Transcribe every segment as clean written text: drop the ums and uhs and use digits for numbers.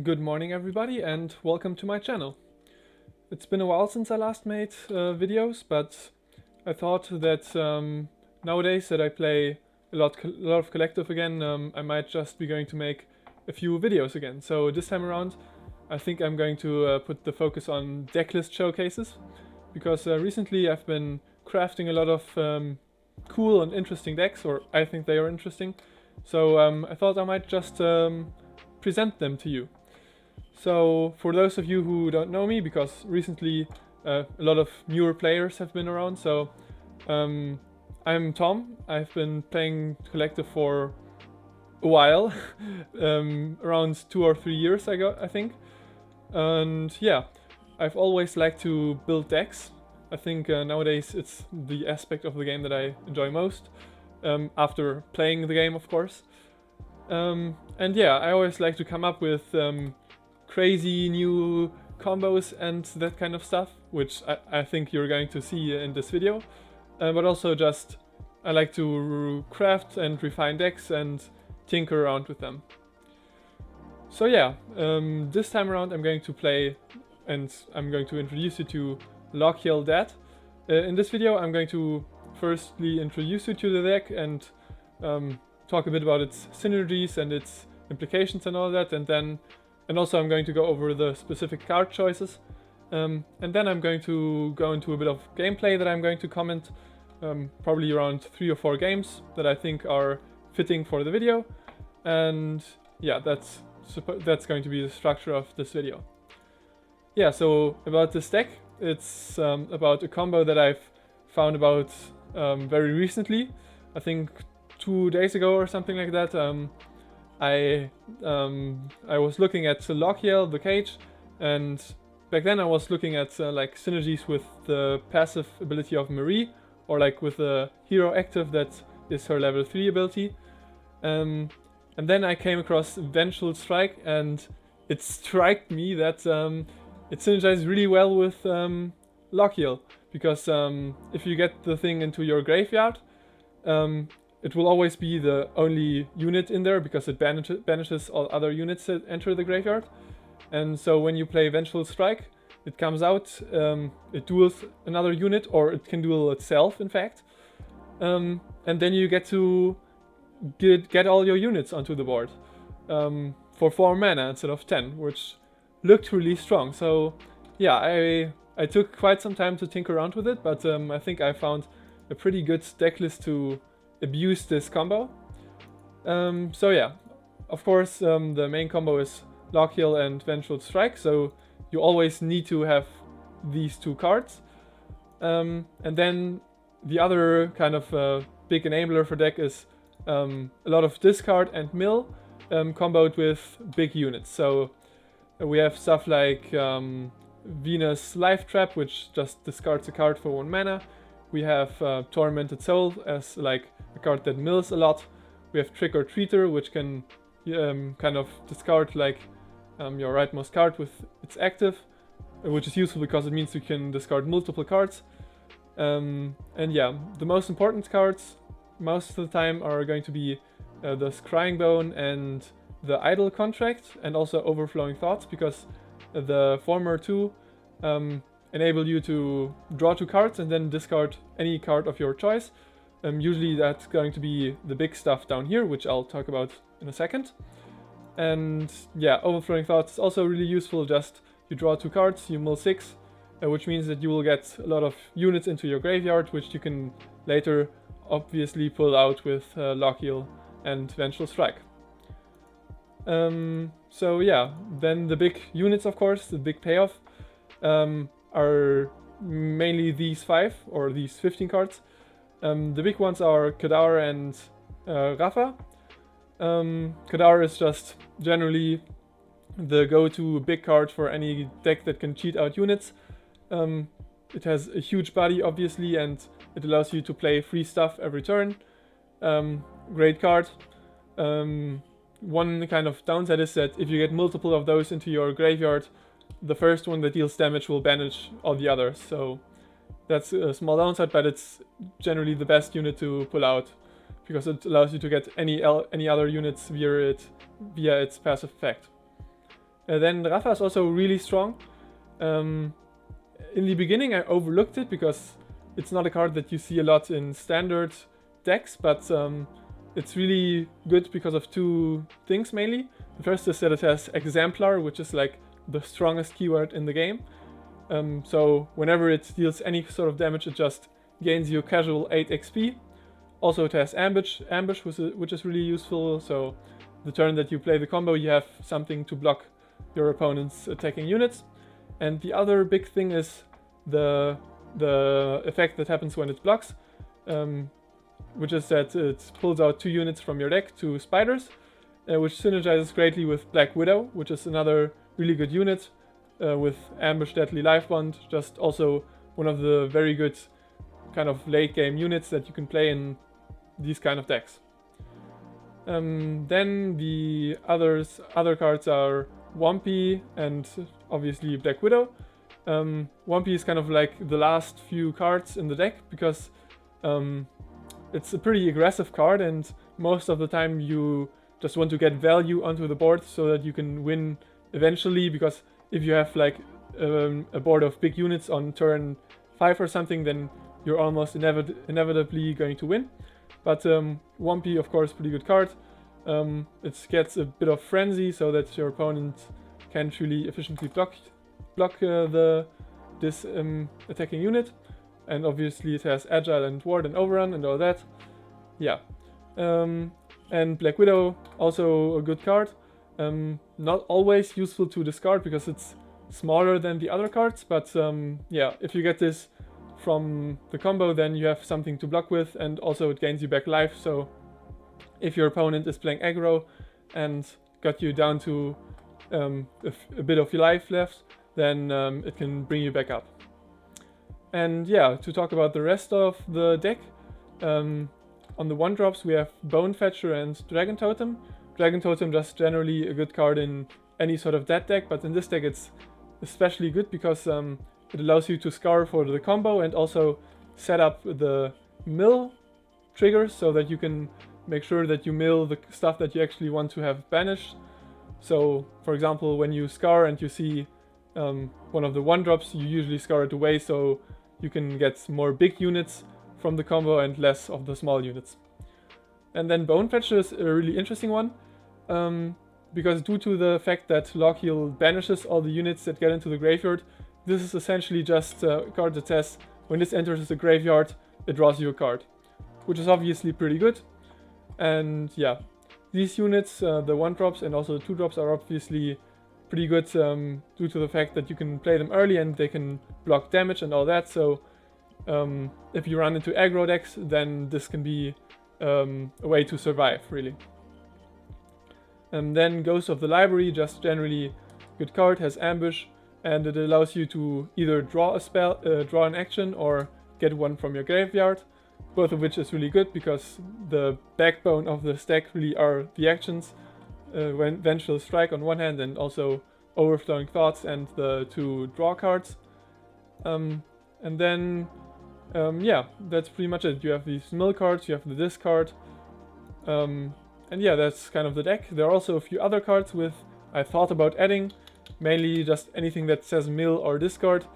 Good morning everybody and welcome to my channel. It's been a while since I last made videos, but I thought that nowadays that I play a lot of collective again, I might just be going to make a few videos again. So this time around I think I'm going to put the focus on decklist showcases, because recently I've been crafting a lot of cool and interesting decks, or I think they are interesting. So I thought I might just present them to you. So for those of you who don't know me, because recently a lot of newer players have been around, so I'm Tom. I've been playing collective for a while, around 2 or 3 years I think. And yeah, I've always liked to build decks. I think nowadays it's the aspect of the game that I enjoy most, after playing the game of course. And yeah, I always like to come up with crazy new combos and that kind of stuff, which I think you're going to see in this video. But also just I like to craft and refine decks and tinker around with them. So yeah, this time around I'm going to play and I'm going to introduce you to Laukiel Dhat. In this video I'm going to firstly introduce you to the deck and talk a bit about its synergies and its implications and all that, and also I'm going to go over the specific card choices, and then I'm going to go into a bit of gameplay that I'm going to comment, probably around 3 or 4 games that I think are fitting for the video, and yeah, that's going to be the structure of this video. Yeah, so about this deck, it's about a combo that I've found about very recently, I think 2 days ago or something like that. I was looking at Laukiel, the cage, and back then I was looking at like synergies with the passive ability of Marie, or like with the hero active that is her level 3 ability. And then I came across Vengeful Strike, and it struck me that it synergizes really well with Laukiel, because if you get the thing into your graveyard, it will always be the only unit in there, because it banishes all other units that enter the graveyard. And so when you play Vengeful Strike, it comes out, it duels another unit, or it can duel itself in fact. And then you get to get all your units onto the board for 4 mana instead of 10, which looked really strong. So yeah, I took quite some time to tinker around with it, but I think I found a pretty good deck list to abuse this combo. So yeah, of course the main combo is Laukiel and Vengeful Strike, so you always need to have these 2 cards. And then the other kind of big enabler for deck is a lot of discard and mill, comboed with big units. So we have stuff like Venus Life Trap, which just discards a card for 1 mana. We have Tormented Soul as like a card that mills a lot. We have Trick or Treater, which can kind of discard like your rightmost card with its active, which is useful because it means you can discard multiple cards. And yeah, the most important cards most of the time are going to be the Scrying Bone and the Idle Contract, and also Overflowing Thoughts, because the former 2 enable you to draw 2 cards and then discard any card of your choice. Usually that's going to be the big stuff down here, which I'll talk about in a second. And yeah, Overflowing Thoughts is also really useful. Just you draw 2 cards, you mill 6, which means that you will get a lot of units into your graveyard, which you can later obviously pull out with Laukiel and Vengeful Strike. So yeah, then the big units, of course, the big payoff, are mainly these 5 or these 15 cards. The big ones are Kadar and Rafa. Kadar is just generally the go-to big card for any deck that can cheat out units. It has a huge body obviously, and it allows you to play free stuff every turn. Great card. One kind of downside is that if you get multiple of those into your graveyard, the first one that deals damage will banish all the others, so that's a small downside, but it's generally the best unit to pull out, because it allows you to get any other units via its passive effect. Then Rafa is also really strong. In the beginning I overlooked it because it's not a card that you see a lot in standard decks, but it's really good because of two things mainly. The first is that it has Exemplar, which is like the strongest keyword in the game. So whenever it deals any sort of damage, it just gains you casual 8 XP. Also it has Ambush, which is really useful, so the turn that you play the combo you have something to block your opponent's attacking units. And the other big thing is the effect that happens when it blocks, which is that it pulls out 2 units from your deck, 2 spiders, which synergizes greatly with Black Widow, which is another really good unit with Ambush, Deadly Life Bond, just also one of the very good kind of late game units that you can play in these kind of decks. Then the other cards are Wumpy and obviously Black Widow. Wumpy is kind of like the last few cards in the deck because it's a pretty aggressive card, and most of the time you just want to get value onto the board so that you can win eventually, because if you have like a board of big units on turn 5 or something, then you're almost inevitably going to win. But Wumpy, of course, pretty good card. It gets a bit of frenzy so that your opponent can't really efficiently block this attacking unit. And obviously it has Agile and Ward and Overrun and all that. Yeah. And Black Widow, also a good card. Not always useful to discard because it's smaller than the other cards, but yeah, if you get this from the combo, then you have something to block with, and also it gains you back life, so if your opponent is playing aggro and got you down to a bit of your life left, then it can bring you back up. And yeah, to talk about the rest of the deck, on the 1-drops we have Bone Fetcher and Dragon Totem. Dragon Totem just generally a good card in any sort of Dhat deck, but in this deck it's especially good because it allows you to scour for the combo and also set up the mill triggers so that you can make sure that you mill the stuff that you actually want to have banished. So, for example, when you scour and you see one of the 1-drops, you usually scour it away so you can get more big units from the combo and less of the small units. And then Bone Fetcher is a really interesting one, because due to the fact that Laukiel banishes all the units that get into the graveyard, this is essentially just a card that says, when this enters the graveyard, it draws you a card, which is obviously pretty good. And yeah, these units, the 1-drops and also the 2-drops, are obviously pretty good due to the fact that you can play them early and they can block damage and all that. So if you run into aggro decks, then this can be a way to survive, really. And then Ghost of the Library, just generally good card, has Ambush, and it allows you to either draw a spell, draw an action, or get one from your graveyard, both of which is really good because the backbone of the stack really are the actions, Vengeful Strike on one hand and also Overflowing Thoughts and the 2 draw cards. And then, yeah, that's pretty much it. You have these mill cards, you have the discard, and yeah, that's kind of the deck. There are also a few other cards with I thought about adding, mainly just anything that says mill or discard.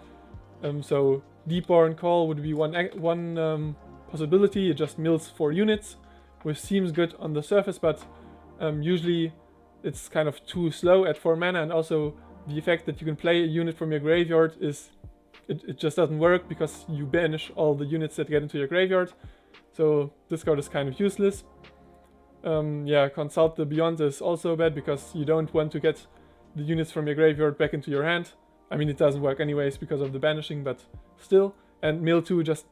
So Deepborn Call would be one possibility. It just mills 4 units, which seems good on the surface, but usually it's kind of too slow at 4 mana, and also the effect that you can play a unit from your graveyard is it just doesn't work because you banish all the units that get into your graveyard. So this card is kind of useless. Yeah, Consult the Beyond is also bad because you don't want to get the units from your graveyard back into your hand. I mean, it doesn't work anyways because of the banishing, but still. And Mill 2 just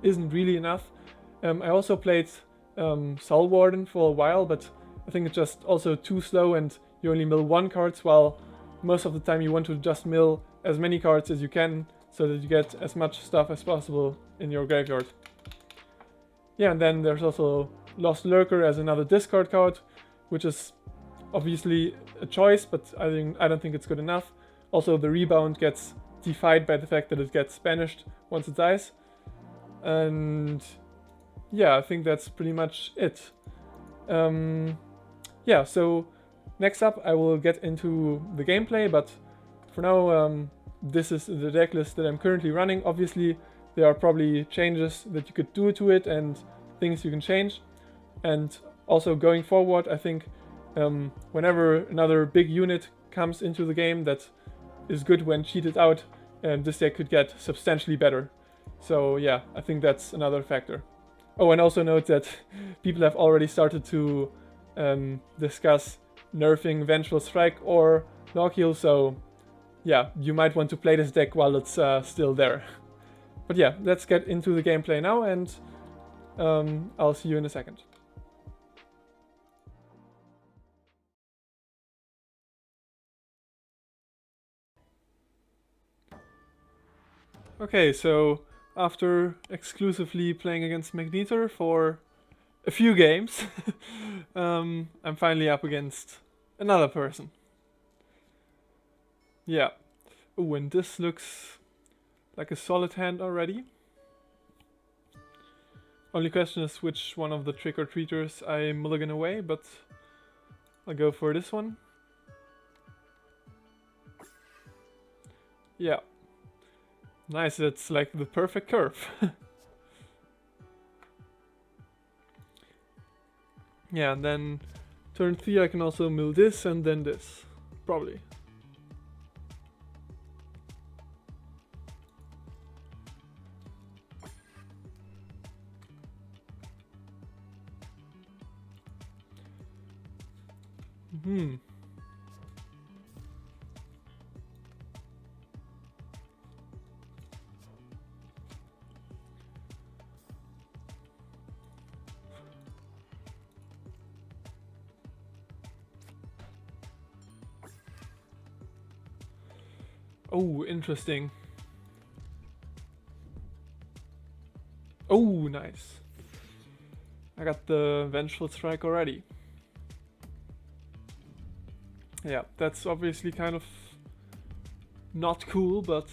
isn't really enough. I also played Soul Warden for a while, but I think it's just also too slow and you only mill 1 cards, while most of the time you want to just mill as many cards as you can so that you get as much stuff as possible in your graveyard. Yeah, and then there's also Lost Lurker as another discard card, which is obviously a choice, but I don't think it's good enough. Also, the rebound gets defied by the fact that it gets banished once it dies. And yeah, I think that's pretty much it. Yeah, so Next up, I will get into the gameplay, but for now, this is the deck list that I'm currently running. Obviously, there are probably changes that you could do to it and things you can change. And also going forward, I think whenever another big unit comes into the game that is good when cheated out, this deck could get substantially better. So yeah, I think that's another factor. Oh, and also note that people have already started to discuss nerfing Vengeful Strike or Laukiel, so yeah, you might want to play this deck while it's still there. But yeah, let's get into the gameplay now, and I'll see you in a second. Okay, so after exclusively playing against Magneter for a few games, I'm finally up against another person. Yeah. Oh, and this looks like a solid hand already. Only question is which one of the trick-or-treaters I mulligan away, but I'll go for this one. Yeah. Nice, that's like the perfect curve. Yeah, and then turn 3 I can also mill this and then this. Probably. Hmm. Oh, interesting. Oh, nice. I got the Vengeful Strike already. Yeah, that's obviously kind of not cool, but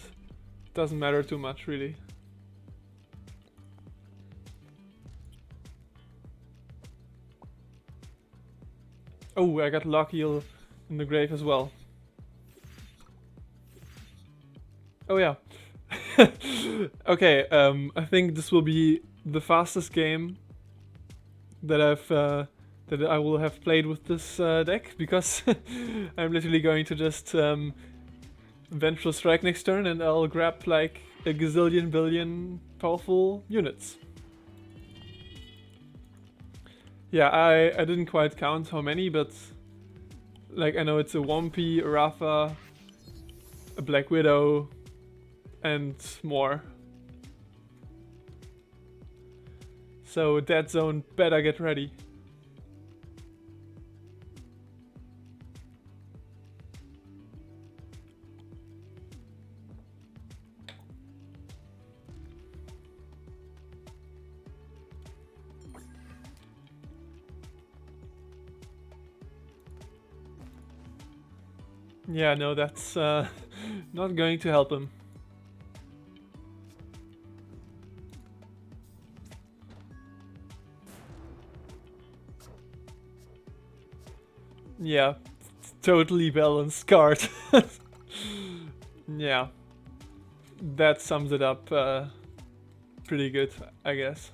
doesn't matter too much, really. Oh, I got Laukiel in the grave as well. Oh yeah. Okay, I think this will be the fastest game that I will have played with this deck, because I'm literally going to just Vengeful Strike next turn and I'll grab like a gazillion billion powerful units. Yeah, I didn't quite count how many, but like I know it's a Wompy, a Rafa, a Black Widow, and more. So Dead Zone better get ready. Yeah, no, that's not going to help him. Yeah, totally balanced card. Yeah, that sums it up pretty good, I guess.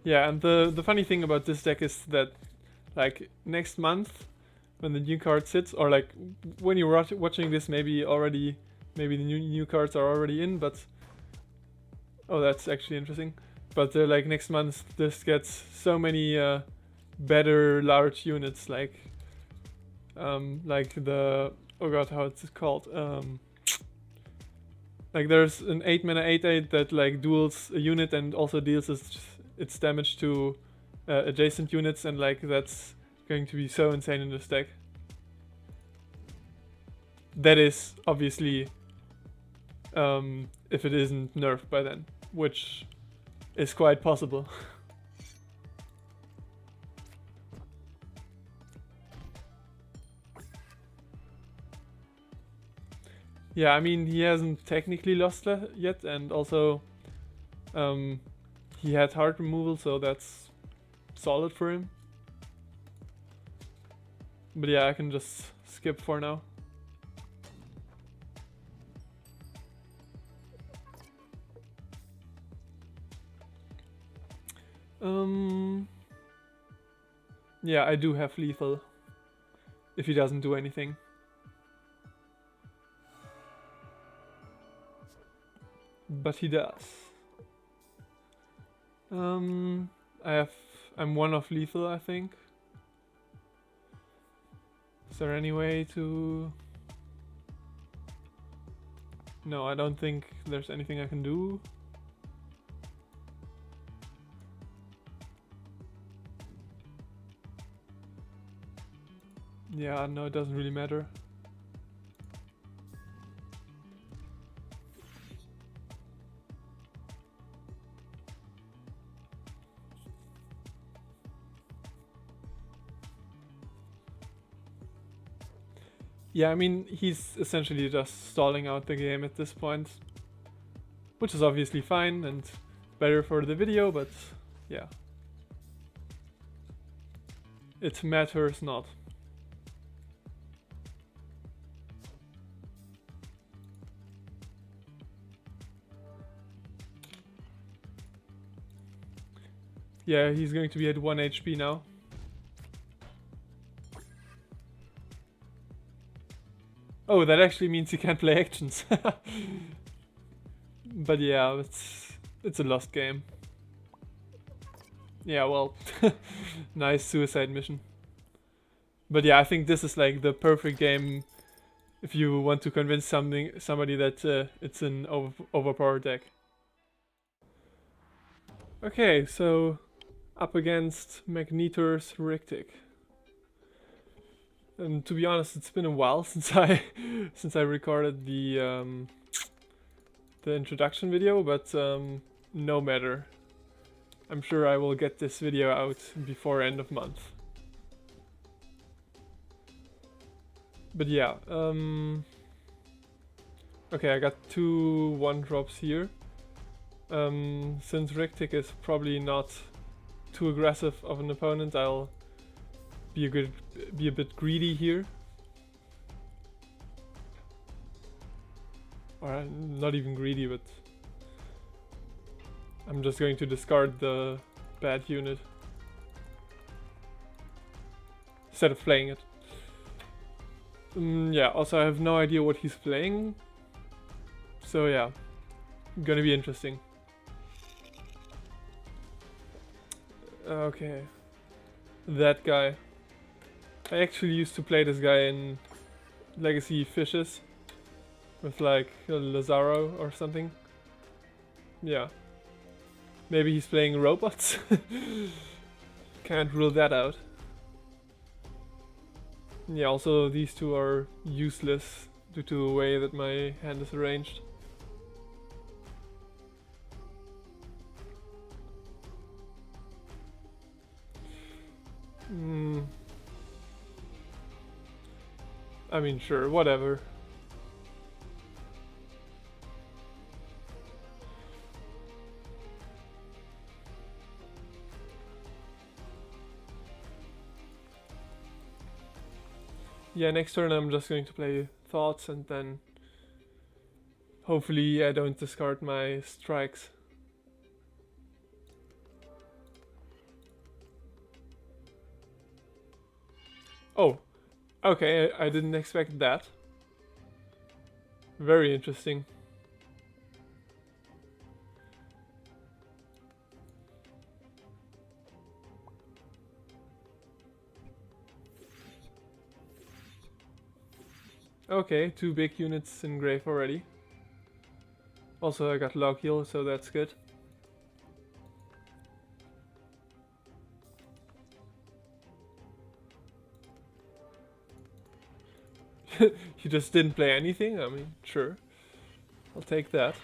Yeah, and the funny thing about this deck is that, like, next month, when the new card sits, or like when you're watching this, maybe the new cards are already in, but oh, that's actually interesting. But like next month, this gets so many better large units, like the, oh god, how it's called? Like there's an 8 mana 8/8 that like duels a unit and also deals its damage to adjacent units, and like that's going to be so insane in this deck. That is obviously if it isn't nerfed by then, which is quite possible. Yeah, I mean, he hasn't technically lost yet, and also he had heart removal, so that's solid for him. But yeah, I can just skip for now. Yeah, I do have lethal if he doesn't do anything. But he does. I'm one of lethal, I think. Is there any way to... No, I don't think there's anything I can do. Yeah, no, it doesn't really matter. Yeah, I mean, he's essentially just stalling out the game at this point. Which is obviously fine and better for the video, but yeah. It matters not. Yeah, he's going to be at 1 HP now. Oh, that actually means he can't play actions. But yeah, it's a lost game. Yeah, well, nice suicide mission. But yeah, I think this is like the perfect game if you want to convince somebody that it's an overpowered deck. Okay, so up against Magnetor's Vriktik. And to be honest, it's been a while since I recorded the introduction video, but no matter. I'm sure I will get this video out before end of month. But yeah, okay, I got 2 1-drops here. Since Vriktik is probably not too aggressive of an opponent, I'll be a bit greedy here. Or not even greedy, but I'm just going to discard the bad unit instead of playing it. Yeah, also I have no idea what he's playing, so yeah, gonna be interesting. Okay, that guy. I actually used to play this guy in Legacy Fishes with like Lazaro or something. Yeah. Maybe he's playing robots? Can't rule that out. Yeah, also these two are useless due to the way that my hand is arranged. I mean, sure, whatever. Yeah, next turn I'm just going to play Thoughts and then hopefully I don't discard my strikes. Oh, okay, I didn't expect that. Very interesting. Okay, 2 big units in grave already. Also I got Laukiel, so that's good. You just didn't play anything? I mean, sure. I'll take that.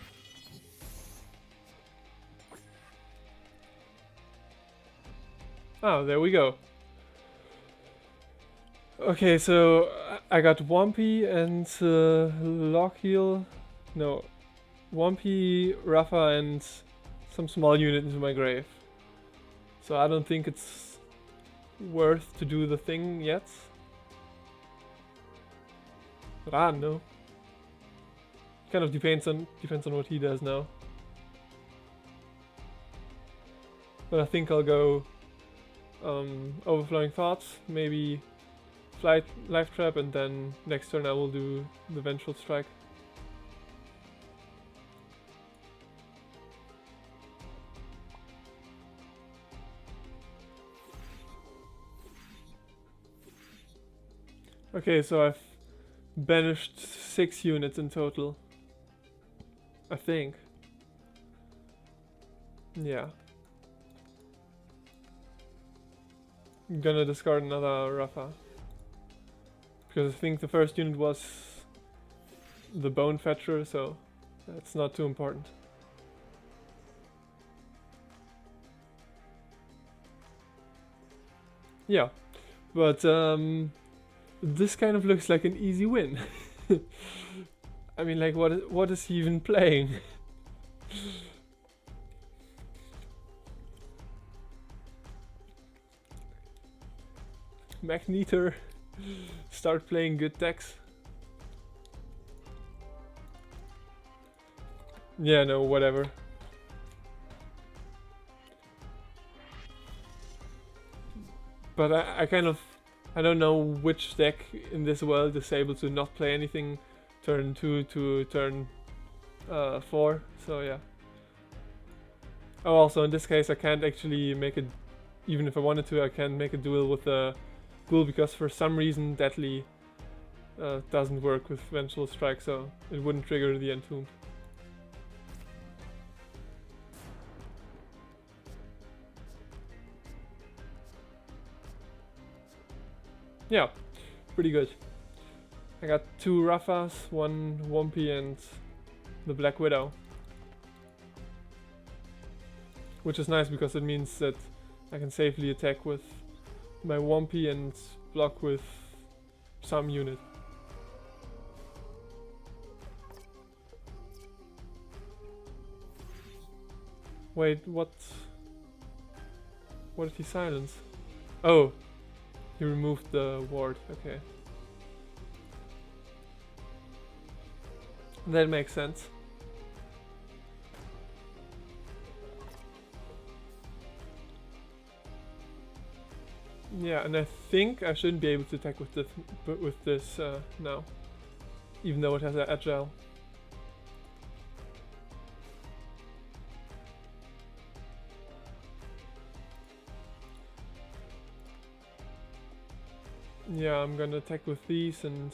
Oh, there we go. Okay, so I got Wampy and Laukiel. No, Wampy, Rafa and some small unit into my grave. So I don't think it's worth to do the thing yet. But I don't know. Kind of depends on what he does now. But I think I'll go Overflowing Thoughts, maybe Life Trap, and then next turn I will do the Vengeful Strike. Okay, so I've banished 6 units in total. I think. Yeah. I'm gonna discard another Rafa. Because I think the first unit was the Bone Fetcher, so that's not too important. Yeah, but this kind of looks like an easy win. I mean, like, what is he even playing? Magneter, start playing good decks. Yeah, no, whatever. But I kind of, I don't know which deck in this world is able to not play anything turn 2 to turn 4, so yeah. Oh, also in this case I can't actually make it, even if I wanted to, I can't make a duel with the Ghoul because for some reason Deadly doesn't work with Vengeful Strike, so it wouldn't trigger the Entomb. Yeah, pretty good. I got 2 Rafas, 1 Wumpy and the Black Widow. Which is nice because it means that I can safely attack with my Wumpy and block with some unit. Wait, what? What did he silence? Oh, he removed the ward, okay. That makes sense. Yeah, and I think I shouldn't be able to attack with this now, even though it has an agile. Yeah, I'm gonna attack with these and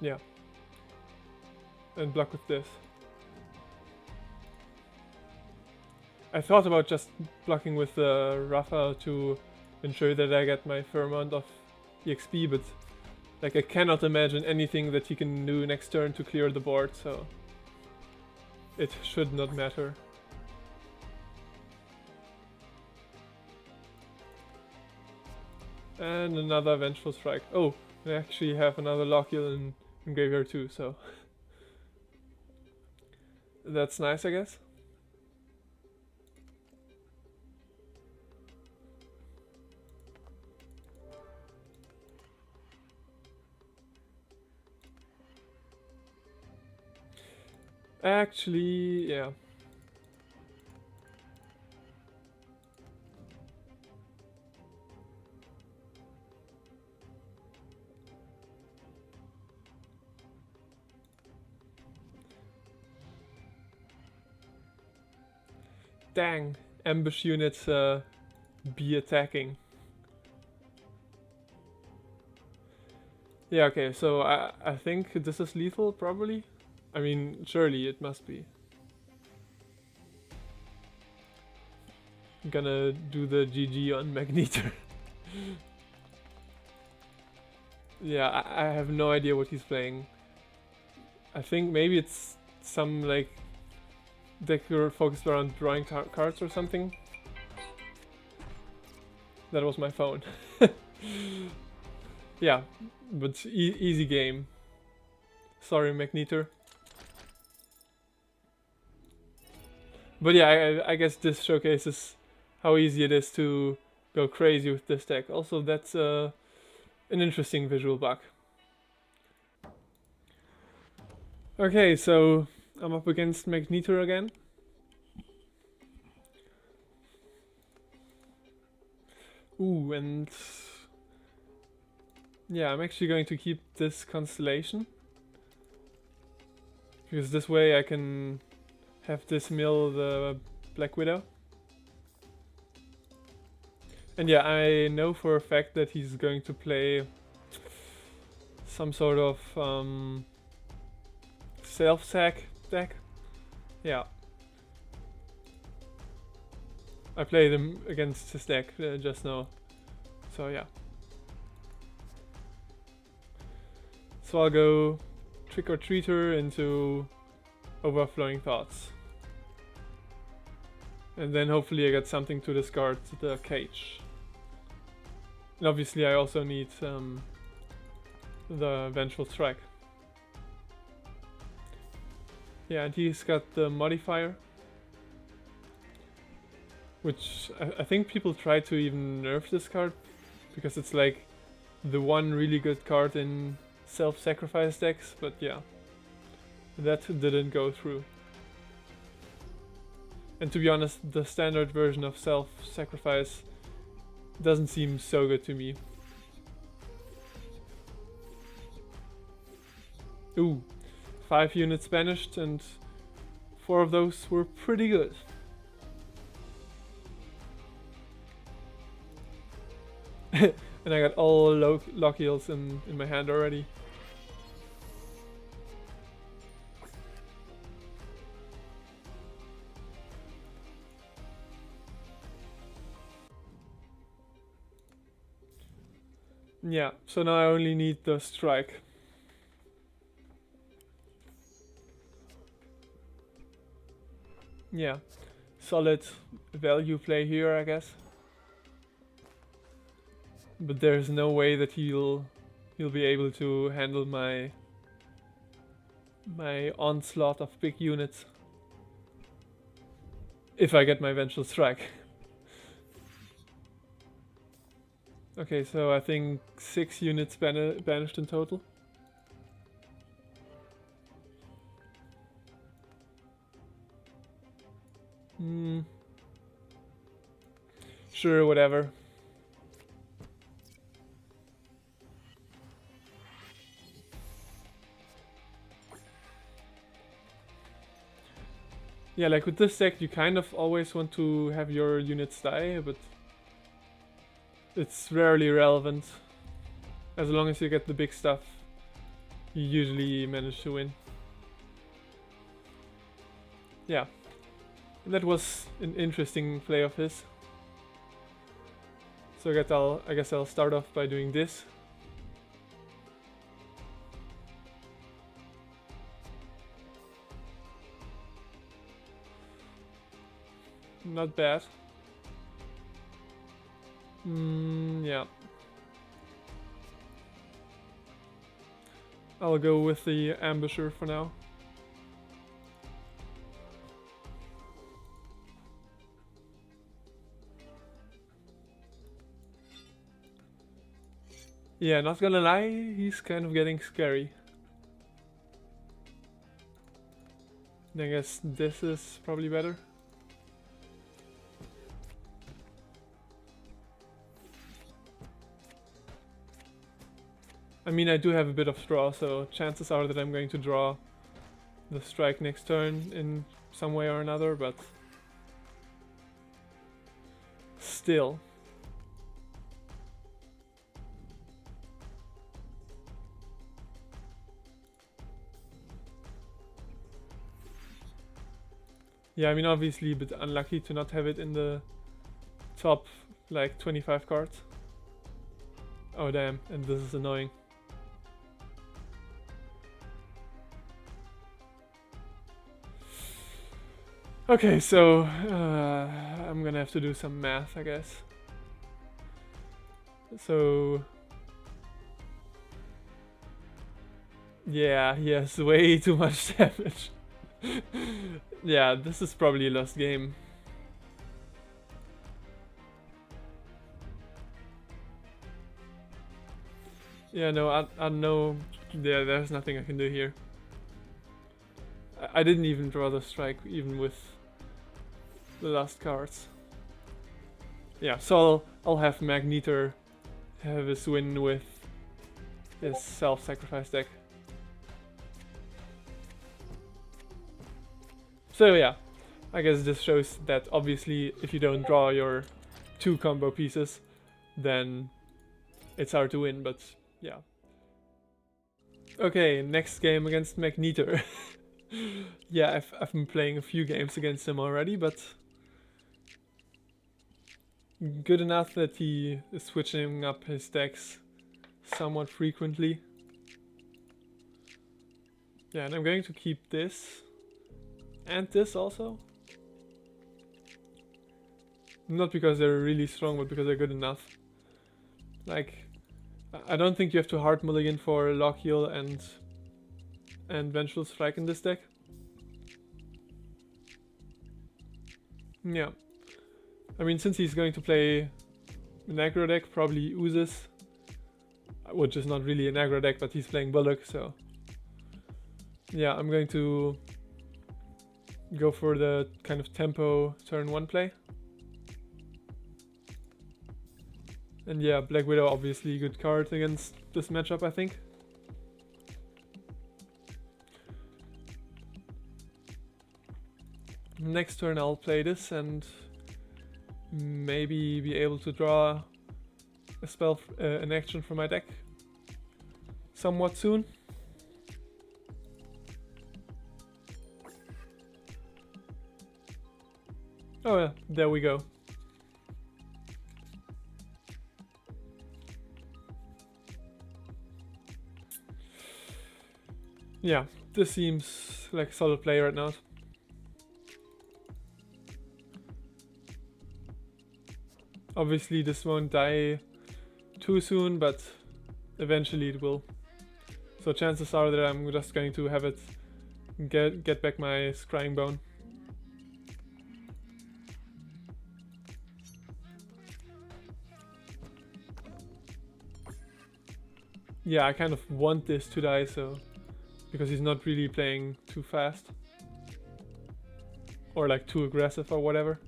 yeah, and block with this. I thought about just blocking with the Rafa to ensure that I get my fair amount of EXP, but like I cannot imagine anything that he can do next turn to clear the board, so it should not matter. And another Vengeful Strike. Oh, I actually have another Laukiel in graveyard too, so that's nice, I guess. Actually, yeah. Dang, ambush units be attacking. Yeah, okay, so I think this is lethal, probably. I mean, surely it must be. I'm gonna do the GG on Magneter. Yeah, I have no idea what he's playing. I think maybe it's some, like, deck focused around drawing cards or something. That was my phone. Yeah, but easy game. Sorry, Magneter. But yeah, I guess this showcases how easy it is to go crazy with this deck. Also, that's an interesting visual bug. Okay, so I'm up against Magneto again. Ooh, and yeah, I'm actually going to keep this constellation. Because this way I can have this mill the Black Widow. And yeah, I know for a fact that he's going to play some sort of self-sack deck. Yeah. I played him against his deck just now. So yeah. So I'll go Trick or Treater into Overflowing Thoughts. And then hopefully I get something to discard the cage. And obviously I also need the Vengeful Strike. Yeah, and he's got the modifier. Which I think people try to even nerf this card. Because it's like the one really good card in self-sacrifice decks. But yeah, that didn't go through. And to be honest, the standard version of self-sacrifice doesn't seem so good to me. Ooh, 5 units banished and 4 of those were pretty good. And I got all Laukiels in my hand already. Yeah, so now I only need the strike. Yeah, solid value play here, I guess. But there's no way that he'll be able to handle my onslaught of big units if I get my Vengeful Strike. Okay, so I think 6 units banished in total. Sure, whatever. Yeah, like with this deck you kind of always want to have your units die, but it's rarely relevant. As long as you get the big stuff, you usually manage to win. Yeah, and that was an interesting play of his. So I guess I'll start off by doing this. Not bad. Yeah. I'll go with the Ambusher for now. Yeah, not gonna lie, he's kind of getting scary. I guess this is probably better. I mean, I do have a bit of draw, so chances are that I'm going to draw the strike next turn in some way or another, but still. Yeah, I mean, obviously a bit unlucky to not have it in the top, like, 25 cards. Oh damn, and this is annoying. Okay, so I'm gonna have to do some math, I guess. So yeah, he has way too much damage. Yeah, this is probably a lost game. Yeah, no, I know. There's nothing I can do here. I didn't even draw the strike, even with the last cards. Yeah, so I'll have Magneter have his win with his self-sacrifice deck. So yeah, I guess this shows that obviously if you don't draw your 2 combo pieces, then it's hard to win, but yeah. Okay, next game against Magneter. Yeah, I've been playing a few games against him already, but good enough that he is switching up his decks somewhat frequently. Yeah, and I'm going to keep this and this also. Not because they're really strong, but because they're good enough. Like, I don't think you have to hard mulligan for Laukiel and Vengeful Strike in this deck. Yeah. I mean, since he's going to play an aggro deck, probably oozes. Which is not really an aggro deck, but he's playing Buluc, so... Yeah, I'm going to go for the kind of tempo turn 1 play. And yeah, Black Widow obviously a good card against this matchup, I think. Next turn I'll play this and maybe be able to draw a spell, an action from my deck somewhat soon. Oh yeah, there we go. Yeah, this seems like a solid play right now. Obviously this won't die too soon, but eventually it will. So chances are that I'm just going to have it get back my scrying bone. Yeah, I kind of want this to die, so because he's not really playing too fast or like too aggressive or whatever.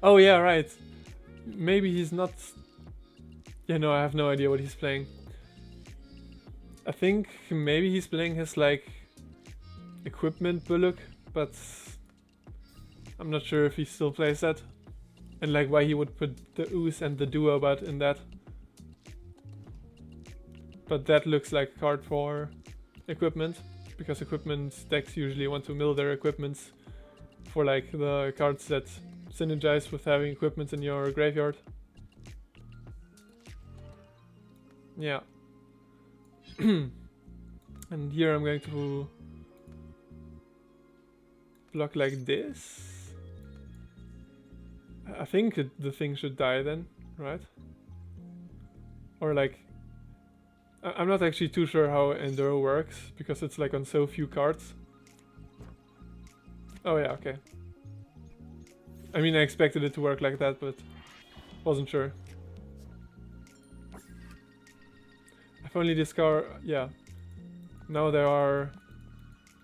Oh yeah, right. Maybe he's not... Yeah, no, I have no idea what he's playing. I think maybe he's playing his like equipment Buluc, but I'm not sure if he still plays that. And like why he would put the ooze and the duo but in that. But that looks like a card for equipment, because equipment decks usually want to mill their equipments for like the cards that synergize with having equipment in your graveyard. Yeah. And here I'm going to block like this. I think the thing should die then, right? Or like... I'm not actually too sure how Enduro works, because it's like on so few cards. Oh yeah, okay. I mean, I expected it to work like that, but wasn't sure. I've only discard... yeah. Now there are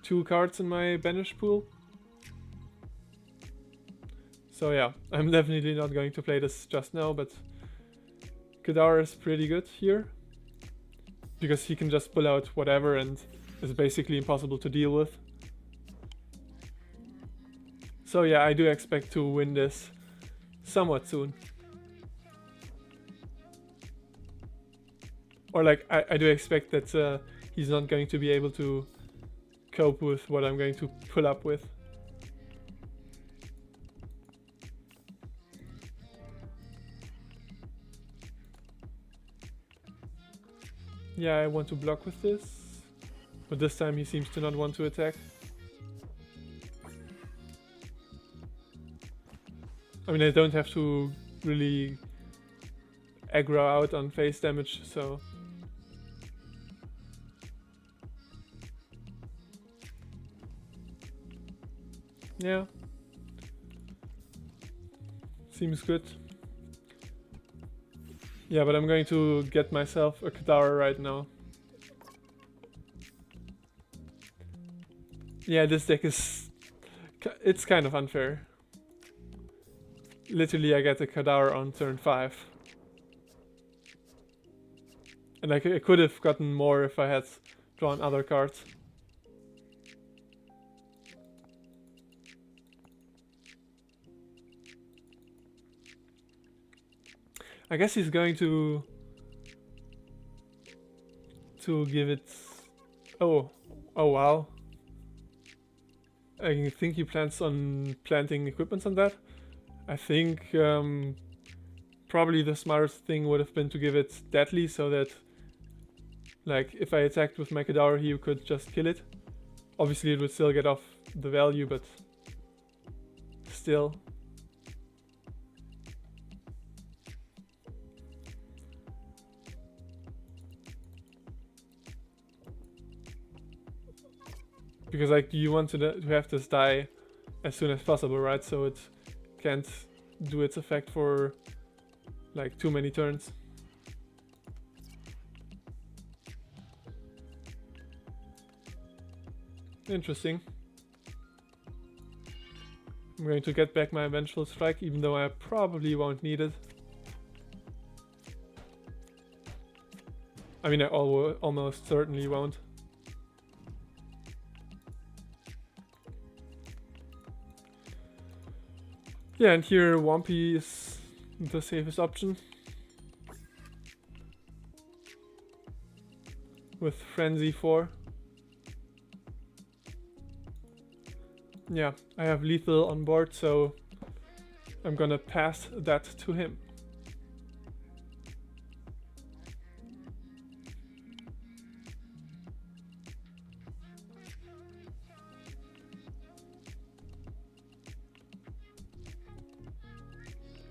2 cards in my banish pool. So yeah, I'm definitely not going to play this just now, but Kadar is pretty good here. Because he can just pull out whatever and is basically impossible to deal with. So yeah, I do expect to win this somewhat soon. Or like, I do expect that he's not going to be able to cope with what I'm going to pull up with. Yeah, I want to block with this, but this time he seems to not want to attack. I mean, I don't have to really aggro out on face damage, so yeah, seems good. Yeah, but I'm going to get myself a Kadara right now. Yeah, this deck is... it's kind of unfair. Literally, I get a Kadara on turn 5. And I could have gotten more if I had drawn other cards. I guess he's going to give it... oh wow. I think he plans on planting equipments on that. I think probably the smartest thing would have been to give it deadly, so that like if I attacked with my Kadara he could just kill it. Obviously it would still get off the value, but still. Because like you want to have this die as soon as possible, right? So it can't do its effect for like too many turns. Interesting. I'm going to get back my Vengeful Strike, even though I probably won't need it. I mean, I almost certainly won't. Yeah, and here Wampy is the safest option. With Frenzy 4. Yeah, I have lethal on board, so I'm gonna pass that to him.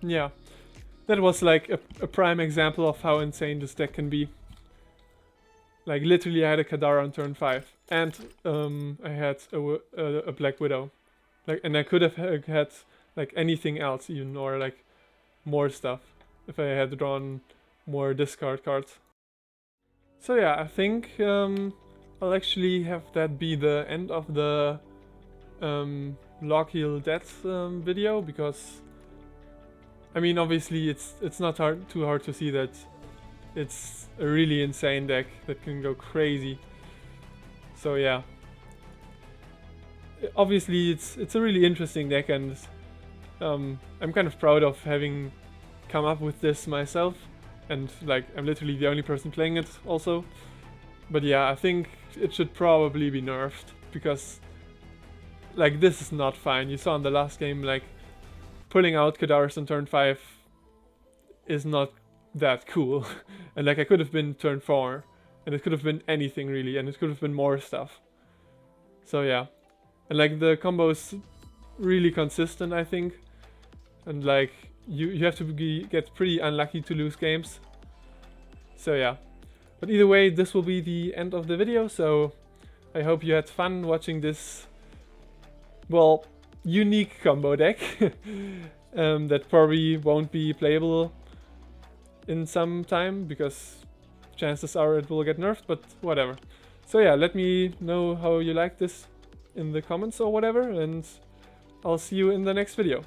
Yeah, that was like a prime example of how insane this deck can be. Like literally I had a Kadara on turn 5 and I had a Black Widow. Like, and I could have had like anything else even, or like more stuff if I had drawn more discard cards. So yeah, I think I'll actually have that be the end of the Laukiel Dhat video, because I mean, obviously it's not too hard to see that it's a really insane deck that can go crazy. So yeah, obviously it's a really interesting deck, and I'm kind of proud of having come up with this myself, and like I'm literally the only person playing it also. But yeah, I think it should probably be nerfed, because like this is not fine. You saw in the last game, like pulling out Kadaras on turn 5 is not that cool. And like I could have been turn 4, and it could have been anything really, and it could have been more stuff. So yeah, and like the combo's really consistent, I think, and like you have to get pretty unlucky to lose games. So yeah, but either way, this will be the end of the video. So I hope you had fun watching this, well, unique combo deck that probably won't be playable in some time, because chances are it will get nerfed, but whatever. So yeah, let me know how you like this in the comments or whatever, and I'll see you in the next video.